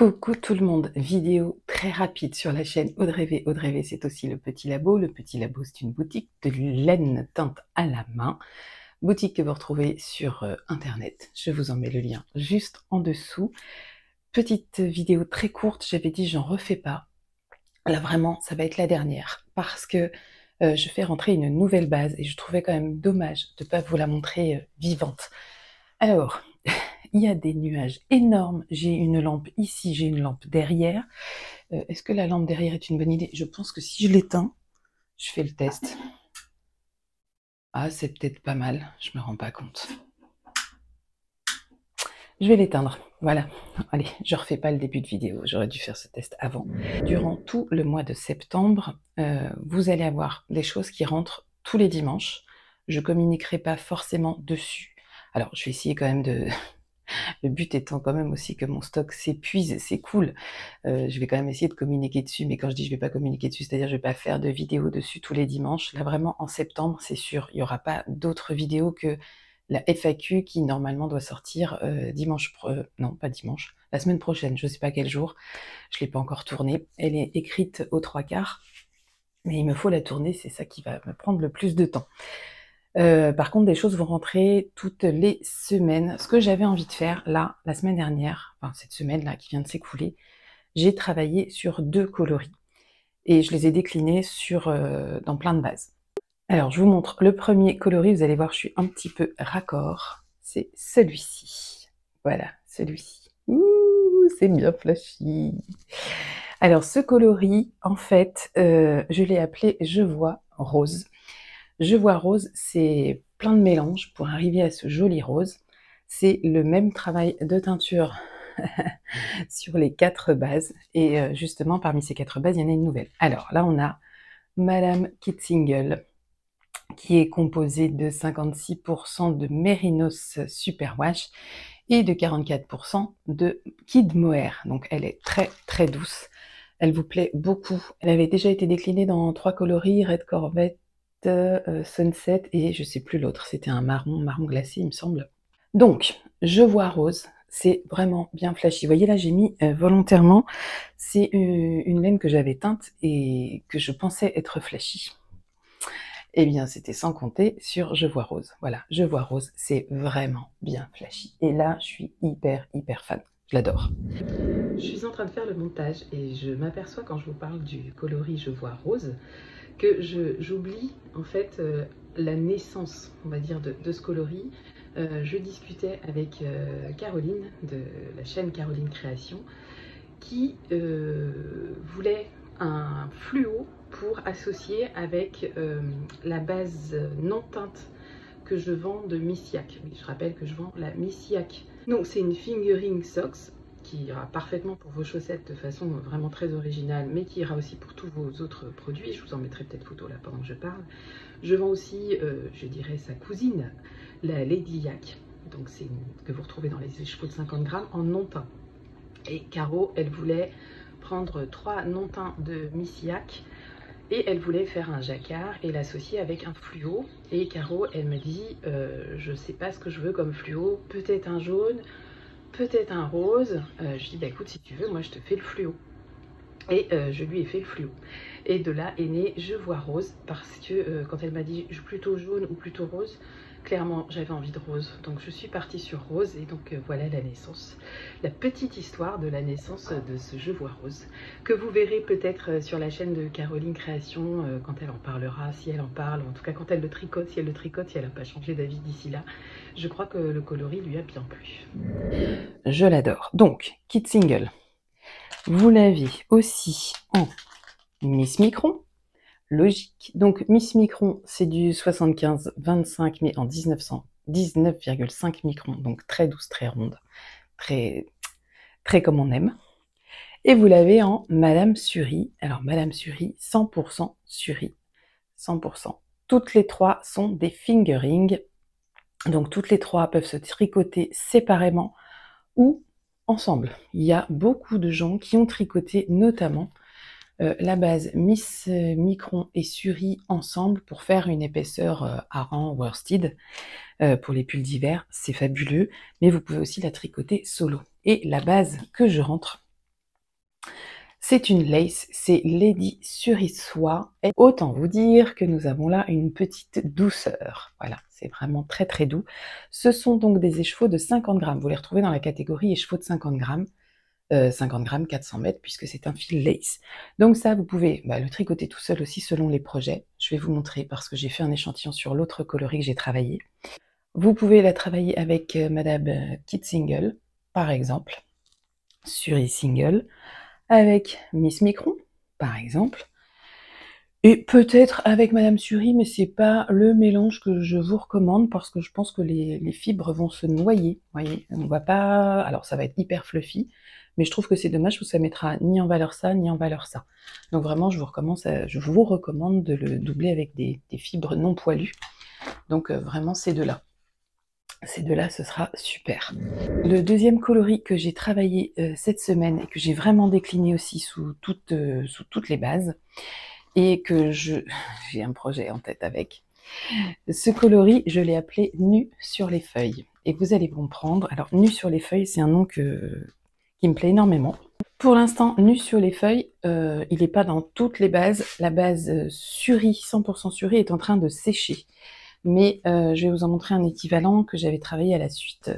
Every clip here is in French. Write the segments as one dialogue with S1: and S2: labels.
S1: Coucou tout le monde, vidéo très rapide sur la chaîne Audrey V. Audrey V, c'est aussi le Petit Labo. Le Petit Labo, c'est une boutique de laine teinte à la main. Boutique que vous retrouvez sur internet. Je vous en mets le lien juste en dessous. Petite vidéo très courte, j'avais dit j'en refais pas. Là vraiment, ça va être la dernière parce que je fais rentrer une nouvelle base et je trouvais quand même dommage de ne pas vous la montrer vivante. Alors, il y a des nuages énormes, j'ai une lampe ici, j'ai une lampe derrière. Est-ce que la lampe derrière est une bonne idée? Je pense que si je l'éteins, je fais le test. Ah, c'est peut-être pas mal, je me rends pas compte. Je vais l'éteindre, voilà. Allez, je refais pas le début de vidéo, j'aurais dû faire ce test avant. Durant tout le mois de septembre, vous allez avoir des choses qui rentrent tous les dimanches. Je communiquerai pas forcément dessus. Alors, je vais essayer quand même de... Le but étant quand même aussi que mon stock s'épuise, c'est cool. Je vais quand même essayer de communiquer dessus, mais quand je dis je vais pas communiquer dessus, c'est-à-dire je vais pas faire de vidéos dessus tous les dimanches. Là vraiment en septembre, c'est sûr, il y aura pas d'autres vidéos que la FAQ qui normalement doit sortir dimanche, non pas dimanche, la semaine prochaine, je sais pas quel jour, je l'ai pas encore tournée. Elle est écrite aux 3/4, mais il me faut la tourner, c'est ça qui va me prendre le plus de temps. Par contre, des choses vont rentrer toutes les semaines. Ce que j'avais envie de faire, là, la semaine dernière, enfin cette semaine-là qui vient de s'écouler, j'ai travaillé sur 2 coloris et je les ai déclinés dans plein de bases. Alors, je vous montre le premier coloris, vous allez voir, je suis un petit peu raccord. C'est celui-ci. Voilà, celui-ci. Ouh, c'est bien flashy. Alors, ce coloris, en fait, je l'ai appelé « Je vois rose ». Je vois rose, c'est plein de mélanges pour arriver à ce joli rose. C'est le même travail de teinture sur les 4 bases. Et justement, parmi ces 4 bases, il y en a une nouvelle. Alors là, on a Madame Kitzingle, qui est composée de 56% de Mérinos Superwash et de 44% de Kid Mohair. Donc elle est très très douce. Elle vous plaît beaucoup. Elle avait déjà été déclinée dans 3 coloris, Red Corvette, Sunset et je sais plus l'autre, c'était un marron glacé il me semble. Donc, je vois rose, c'est vraiment bien flashy. Vous voyez là, j'ai mis volontairement, c'est une laine que j'avais teinte et que je pensais être flashy. Eh bien, c'était sans compter sur Je vois rose. Voilà, Je vois rose, c'est vraiment bien flashy. Et là, je suis hyper fan. Je l'adore. Je suis en train de faire le montage et je m'aperçois quand je vous parle du coloris Je vois rose que j'oublie en fait la naissance, on va dire, de ce coloris. Je discutais avec Caroline de la chaîne Caroline Création qui voulait un fluo pour associer avec la base non teinte que je vends de Missiac. Oui, je rappelle que je vends la Missiac. Donc c'est une fingering socks qui ira parfaitement pour vos chaussettes de façon vraiment très originale, mais qui ira aussi pour tous vos autres produits. Je vous en mettrai peut-être photo là pendant que je parle. Je vends aussi, je dirais, sa cousine, la Lady Yak. Donc c'est que vous retrouvez dans les écheveaux de 50 grammes en non teint. Et Caro, elle voulait prendre 3 non teints de Missiac et elle voulait faire un jacquard et l'associer avec un fluo. Et Caro, elle me dit, je sais pas ce que je veux comme fluo, peut-être un jaune, peut-être un rose. Je dis, bah écoute, si tu veux, moi je te fais le fluo. Et je lui ai fait le fluo. Et de là est né Je vois rose, parce que quand elle m'a dit plutôt jaune ou plutôt rose, clairement j'avais envie de rose. Donc je suis partie sur rose et donc voilà la naissance. La petite histoire de la naissance de ce Je vois rose, que vous verrez peut-être sur la chaîne de Caroline Création quand elle en parlera, si elle en parle, en tout cas quand elle le tricote, si elle le tricote, si elle n'a pas changé d'avis d'ici là. Je crois que le coloris lui a bien plu. Je l'adore. Donc, Kitzingle. Vous l'avez aussi en Miss Micron, logique. Donc Miss Micron, c'est du 75-25, mais en 19,5 microns, donc très douce, très ronde, très, très comme on aime. Et vous l'avez en Madame Suri. Alors Madame Suri, 100% Suri, 100%. Toutes les 3 sont des fingering, donc toutes les 3 peuvent se tricoter séparément ou ensemble. Il y a beaucoup de gens qui ont tricoté notamment la base Miss Micron et Suri ensemble pour faire une épaisseur Aran worsted pour les pulls d'hiver, c'est fabuleux, mais vous pouvez aussi la tricoter solo. Et la base que je rentre, C'est une lace, c'est Lady Surissois. Et autant vous dire que nous avons là une petite douceur. Voilà, c'est vraiment très très doux. Ce sont donc des écheveaux de 50 grammes. Vous les retrouvez dans la catégorie écheveaux de 50 grammes. 50 grammes, 400 mètres, puisque c'est un fil lace. Donc ça, vous pouvez le tricoter tout seul aussi selon les projets. Je vais vous montrer parce que j'ai fait un échantillon sur l'autre coloris que j'ai travaillé. Vous pouvez la travailler avec Madame Kit Single, par exemple, Suri Single, avec Miss Micron, par exemple, et peut-être avec Madame Suri, mais c'est pas le mélange que je vous recommande parce que je pense que les fibres vont se noyer. Vous voyez, on va pas. Alors ça va être hyper fluffy, mais je trouve que c'est dommage parce que ça mettra ni en valeur ça, ni en valeur ça. Donc vraiment, je vous recommande de le doubler avec des fibres non poilues. Donc vraiment ces deux-là. Ces deux-là, ce sera super. Le deuxième coloris que j'ai travaillé cette semaine et que j'ai vraiment décliné aussi sous toutes les bases, et que j'ai un projet en tête avec. Ce coloris, je l'ai appelé Nu sur les feuilles. Et vous allez comprendre. Alors, Nu sur les feuilles, c'est un nom qui me plaît énormément. Pour l'instant, Nu sur les feuilles, il n'est pas dans toutes les bases. La base Suri, 100% Suri, est en train de sécher. Mais je vais vous en montrer un équivalent que j'avais travaillé à la suite.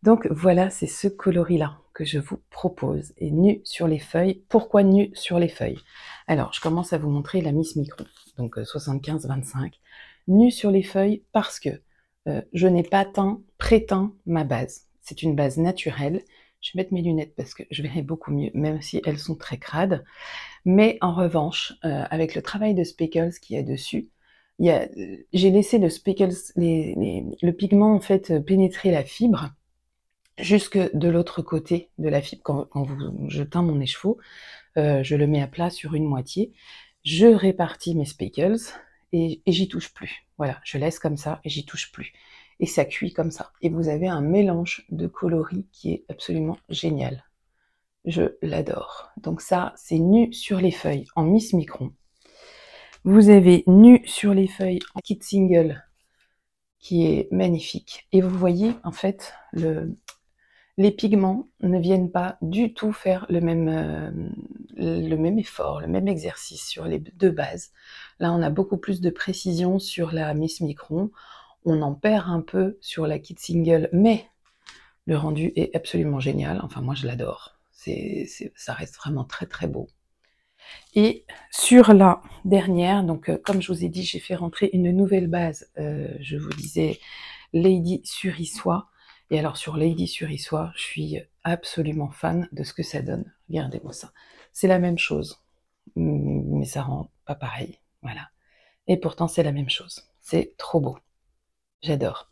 S1: Donc voilà, c'est ce coloris-là que je vous propose. Et Nu sur les feuilles. Pourquoi Nu sur les feuilles? Alors, je commence à vous montrer la Miss Micron, donc 75-25. Nu sur les feuilles parce que je n'ai pas préteint ma base. C'est une base naturelle. Je vais mettre mes lunettes parce que je verrai beaucoup mieux, même si elles sont très crades. Mais en revanche, avec le travail de speckles qu'il y a dessus, j'ai laissé le speckles, le pigment en fait pénétrer la fibre jusque de l'autre côté de la fibre. Quand je teins mon écheveau, je le mets à plat sur une moitié, je répartis mes speckles et j'y touche plus. Voilà, je laisse comme ça et j'y touche plus. Et ça cuit comme ça. Et vous avez un mélange de coloris qui est absolument génial. Je l'adore. Donc ça, c'est Nu sur les feuilles en Miss Micron. Vous avez Nu sur les feuilles en Kit Single qui est magnifique. Et vous voyez, en fait, les pigments ne viennent pas du tout faire le même effort, le même exercice sur les deux bases. Là, on a beaucoup plus de précision sur la Miss Micron. On en perd un peu sur la Kit Single, mais le rendu est absolument génial. Enfin, moi, je l'adore. Ça reste vraiment très, très beau. Et sur la dernière, donc comme je vous ai dit, j'ai fait rentrer une nouvelle base. Je vous disais Lady Surissois. Et alors sur Lady Surissois, je suis absolument fan de ce que ça donne. Regardez-moi ça. C'est la même chose, mais ça rend pas pareil. Voilà. Et pourtant c'est la même chose. C'est trop beau. J'adore.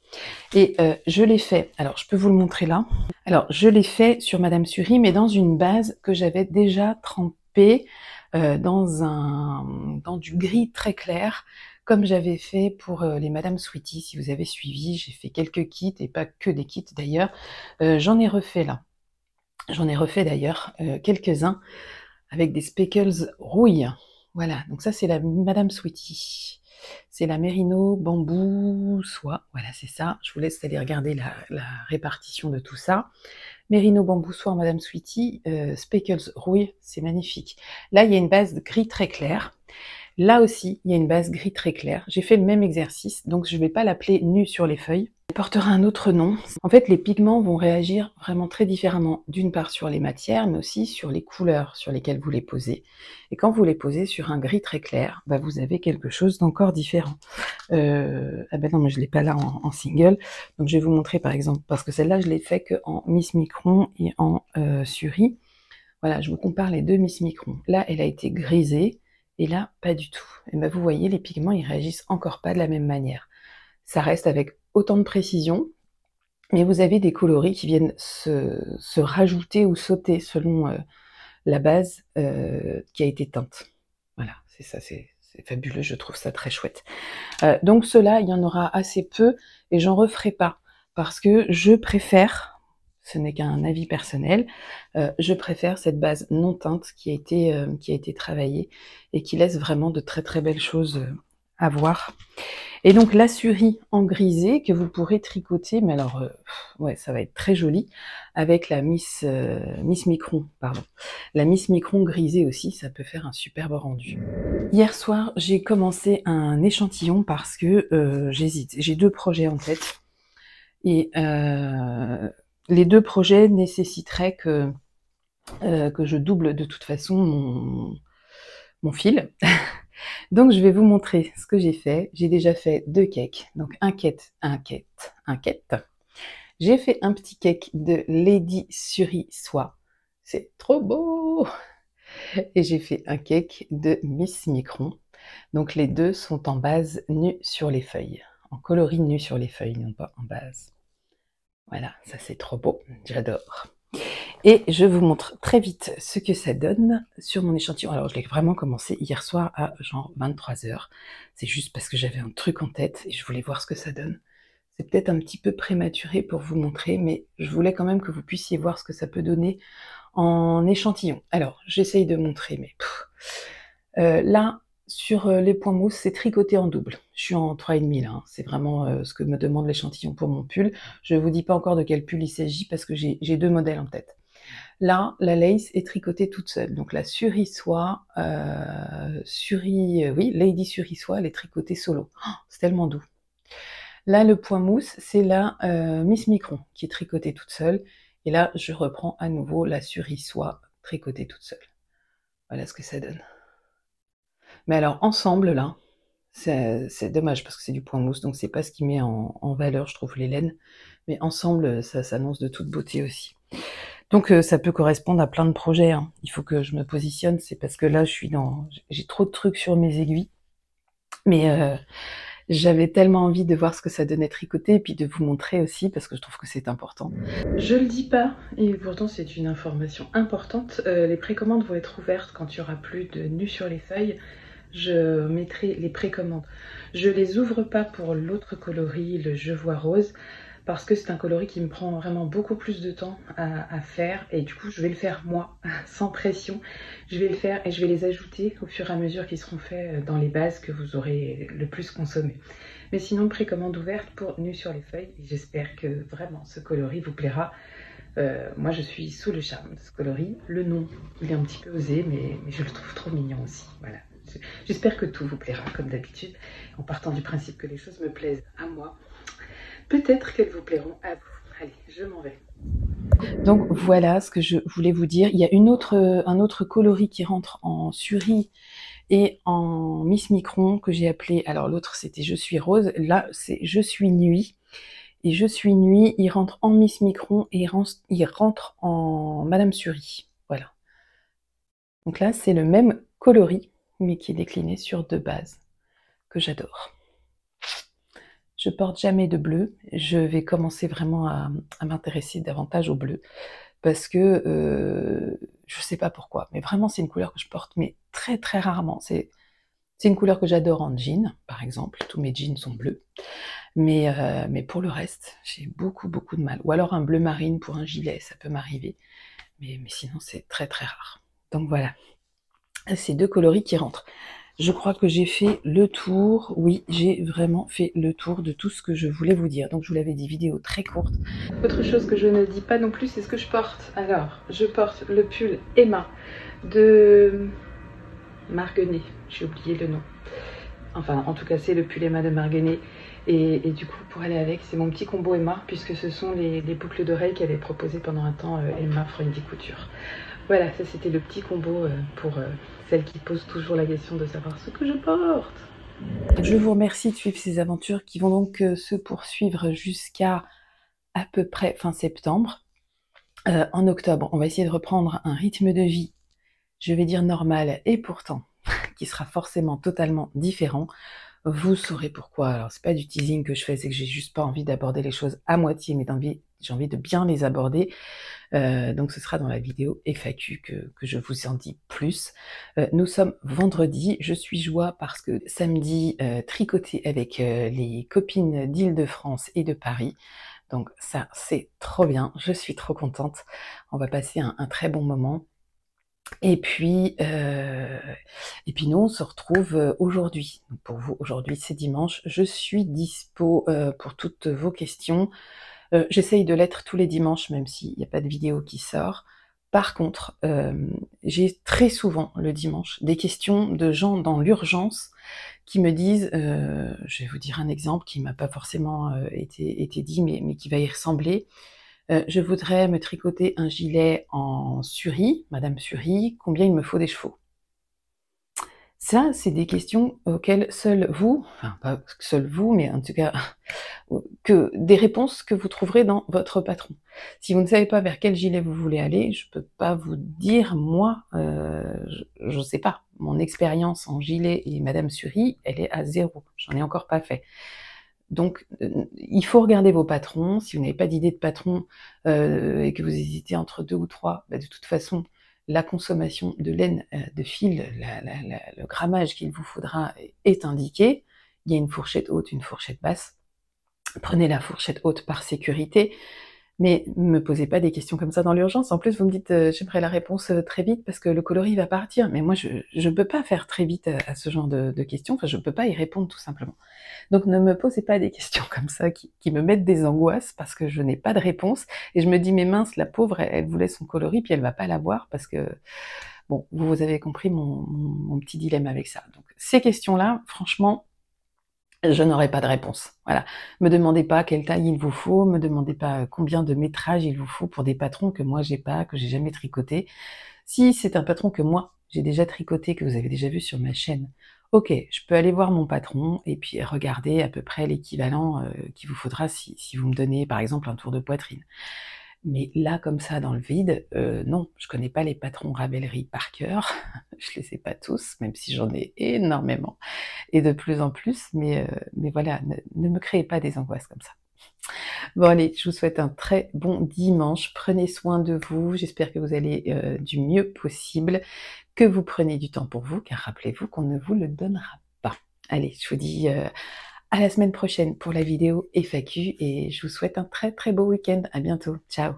S1: Et je l'ai fait, alors je peux vous le montrer là. Alors je l'ai fait sur Madame Suri, mais dans une base que j'avais déjà trempée dans du gris très clair, comme j'avais fait pour les Madame Sweetie. Si vous avez suivi, j'ai fait quelques kits, et pas que des kits d'ailleurs. J'en ai refait là. J'en ai refait d'ailleurs quelques-uns avec des speckles rouille. Voilà, donc ça c'est la Madame Sweetie. C'est la Merino Bambou Soie. Voilà, c'est ça. Je vous laisse aller regarder la répartition de tout ça. Merino Bambou Soie en Madame Sweetie, Speckles Rouille, c'est magnifique. Là, il y a une base gris très clair. Là aussi, il y a une base gris très clair. J'ai fait le même exercice, donc je ne vais pas l'appeler Nu sur les feuilles. Elle portera un autre nom. En fait, les pigments vont réagir vraiment très différemment, d'une part sur les matières, mais aussi sur les couleurs sur lesquelles vous les posez. Et quand vous les posez sur un gris très clair, vous avez quelque chose d'encore différent. Ah ben non, mais je ne l'ai pas là en single. Donc je vais vous montrer par exemple, parce que celle-là, je l'ai fait qu'en Miss Micron et en Suri. Voilà, je vous compare les deux Miss Micron. Là, elle a été grisée. Et là, pas du tout. Et vous voyez, les pigments, ils réagissent encore pas de la même manière. Ça reste avec autant de précision, mais vous avez des coloris qui viennent se rajouter ou sauter selon la base qui a été teinte. Voilà, c'est ça, c'est fabuleux, je trouve ça très chouette. Donc ceux-là, il y en aura assez peu, et j'en referai pas, parce que je préfère, ce n'est qu'un avis personnel, je préfère cette base non teinte qui a été travaillée et qui laisse vraiment de très très belles choses à voir. Et donc la surie en grisé que vous pourrez tricoter, mais alors, ouais, ça va être très joli, avec la Miss Micron, pardon. La Miss Micron grisée aussi, ça peut faire un superbe rendu. Hier soir, j'ai commencé un échantillon parce que j'hésite. J'ai 2 projets en tête et les 2 projets nécessiteraient que je double de toute façon mon fil. Donc je vais vous montrer ce que j'ai fait. J'ai déjà fait 2 cakes, donc un cake. J'ai fait un petit cake de Lady Suri Soie. C'est trop beau! Et j'ai fait un cake de Miss Micron. Donc les 2 sont en base nue sur les feuilles. En coloris nu sur les feuilles, non pas en base. Voilà, ça c'est trop beau, j'adore. Et je vous montre très vite ce que ça donne sur mon échantillon. Alors je l'ai vraiment commencé hier soir à genre 23h. C'est juste parce que j'avais un truc en tête et je voulais voir ce que ça donne. C'est peut-être un petit peu prématuré pour vous montrer, mais je voulais quand même que vous puissiez voir ce que ça peut donner en échantillon. Alors, j'essaye de montrer, mais là, sur les points mousse, c'est tricoté en double. Je suis en 3,5 là, hein. C'est vraiment ce que me demande l'échantillon pour mon pull. Je ne vous dis pas encore de quel pull il s'agit parce que j'ai 2 modèles en tête. Là, la lace est tricotée toute seule. Donc la Suri Soie, oui, Lady Suri Soie, elle est tricotée solo. Oh, c'est tellement doux. Là, le point mousse, c'est la Miss Micron qui est tricotée toute seule. Et là, je reprends à nouveau la Suri Soie tricotée toute seule. Voilà ce que ça donne. Mais alors, ensemble, là, c'est dommage parce que c'est du point mousse, donc c'est pas ce qui met en valeur, je trouve, les laines. Mais ensemble, ça s'annonce de toute beauté aussi. Donc ça peut correspondre à plein de projets, hein. Il faut que je me positionne, c'est parce que là, j'ai trop de trucs sur mes aiguilles. Mais j'avais tellement envie de voir ce que ça donnait tricoter et puis de vous montrer aussi parce que je trouve que c'est important. Je le dis pas et pourtant c'est une information importante. Les précommandes vont être ouvertes quand il y aura plus de nus sur les feuilles. Je mettrai les précommandes. Je les ouvre pas pour l'autre coloris, le Je vois rose, parce que c'est un coloris qui me prend vraiment beaucoup plus de temps à faire et du coup je vais le faire moi, sans pression. Je vais le faire et je vais les ajouter au fur et à mesure qu'ils seront faits dans les bases que vous aurez le plus consommées. Mais sinon, précommande ouverte pour Nus sur les feuilles et j'espère que vraiment ce coloris vous plaira. Moi je suis sous le charme de ce coloris. Le nom, il est un petit peu osé mais je le trouve trop mignon aussi. Voilà. J'espère que tout vous plaira comme d'habitude, en partant du principe que les choses me plaisent à moi. Peut-être qu'elles vous plairont à vous. Allez, je m'en vais. Donc voilà ce que je voulais vous dire. Il y a un autre coloris qui rentre en Suri et en Miss Micron que j'ai appelé, alors l'autre c'était Je suis rose, là c'est Je suis nuit. Et Je suis nuit, il rentre en Miss Micron et il rentre en Madame Suri. Voilà. Donc là c'est le même coloris, mais qui est décliné sur 2 bases, que j'adore. Je porte jamais de bleu. Je vais commencer vraiment à m'intéresser davantage au bleu parce que je sais pas pourquoi, mais vraiment c'est une couleur que je porte mais très très rarement. C'est une couleur que j'adore en jean, par exemple. Tous mes jeans sont bleus, mais pour le reste, j'ai beaucoup de mal. Ou alors un bleu marine pour un gilet, ça peut m'arriver, mais sinon c'est très très rare. Donc voilà, ces 2 coloris qui rentrent. Je crois que j'ai fait le tour. Oui, j'ai vraiment fait le tour de tout ce que je voulais vous dire. Donc je vous l'avais dit, vidéo très courte. Autre chose que je ne dis pas non plus, c'est ce que je porte. Alors, je porte le pull Emma de Marguenet. J'ai oublié le nom. Enfin, en tout cas, c'est le pull Emma de Marguenet. Et du coup, pour aller avec, c'est mon petit combo Emma, puisque ce sont les boucles d'oreilles qu'avait proposé pendant un temps Emma Freundy Couture. Voilà, ça c'était le petit combo pour celles qui posent toujours la question de savoir ce que je porte. Je vous remercie de suivre ces aventures qui vont donc se poursuivre jusqu'à peu près fin septembre. En octobre, on va essayer de reprendre un rythme de vie, je vais dire normal, et pourtant, qui sera forcément totalement différent. Vous saurez pourquoi. Alors, c'est pas du teasing que je fais, c'est que j'ai juste pas envie d'aborder les choses à moitié, mais j'ai envie de bien les aborder. Donc ce sera dans la vidéo FAQ que je vous en dis plus. Nous sommes vendredi, je suis joie parce que samedi, tricoter avec les copines d'Île-de-France et de Paris. Donc ça, c'est trop bien, je suis trop contente. On va passer un très bon moment. Et puis nous, on se retrouve, aujourd'hui. Donc pour vous, aujourd'hui, c'est dimanche. Je suis dispo, pour toutes vos questions. J'essaye de l'être tous les dimanches, même s'il n'y a pas de vidéo qui sort. Par contre, j'ai très souvent le dimanche des questions de gens dans l'urgence qui me disent, je vais vous dire un exemple qui m'a pas forcément, été dit, mais qui va y ressembler. Je voudrais me tricoter un gilet en Suri, Madame Suri, combien il me faut des chevaux? Ça, c'est des questions auxquelles seul vous, enfin pas seul vous, mais en tout cas que des réponses que vous trouverez dans votre patron. Si vous ne savez pas vers quel gilet vous voulez aller, je peux pas vous dire moi, je sais pas. Mon expérience en gilet et Madame Suri, elle est à 0. J'en ai encore pas fait. Donc, il faut regarder vos patrons. Si vous n'avez pas d'idée de patron, et que vous hésitez entre 2 ou 3, bah, de toute façon, la consommation de laine, de fil, le grammage qu'il vous faudra est indiqué. Il y a une fourchette haute, une fourchette basse. Prenez la fourchette haute par sécurité. Mais me posez pas des questions comme ça dans l'urgence. En plus, vous me dites, «J'aimerais la réponse, très vite parce que le coloris va partir». Mais moi, je peux pas faire très vite à ce genre de questions. Enfin, je peux pas y répondre tout simplement. Donc ne me posez pas des questions comme ça qui me mettent des angoisses parce que je n'ai pas de réponse et je me dis: «Mais mince, la pauvre, elle voulait son coloris puis elle va pas l'avoir» parce que bon, vous avez compris mon petit dilemme avec ça. Donc ces questions-là, franchement, je n'aurai pas de réponse. Voilà. Me demandez pas quelle taille il vous faut, me demandez pas combien de métrage il vous faut pour des patrons que moi j'ai pas, que j'ai jamais tricotés. Si c'est un patron que moi j'ai déjà tricoté, que vous avez déjà vu sur ma chaîne, OK, je peux aller voir mon patron et puis regarder à peu près l'équivalent, qu'il vous faudra si vous me donnez par exemple un tour de poitrine. Mais là, comme ça, dans le vide, non, je connais pas les patrons Ravelry par cœur, je les ai pas tous, même si j'en ai énormément et de plus en plus, mais voilà, ne me créez pas des angoisses comme ça. Bon allez, je vous souhaite un très bon dimanche, prenez soin de vous, j'espère que vous allez, du mieux possible, que vous prenez du temps pour vous, car rappelez-vous qu'on ne vous le donnera pas. Allez, je vous dis, à la semaine prochaine pour la vidéo FAQ et je vous souhaite un très, très beau week-end. À bientôt. Ciao.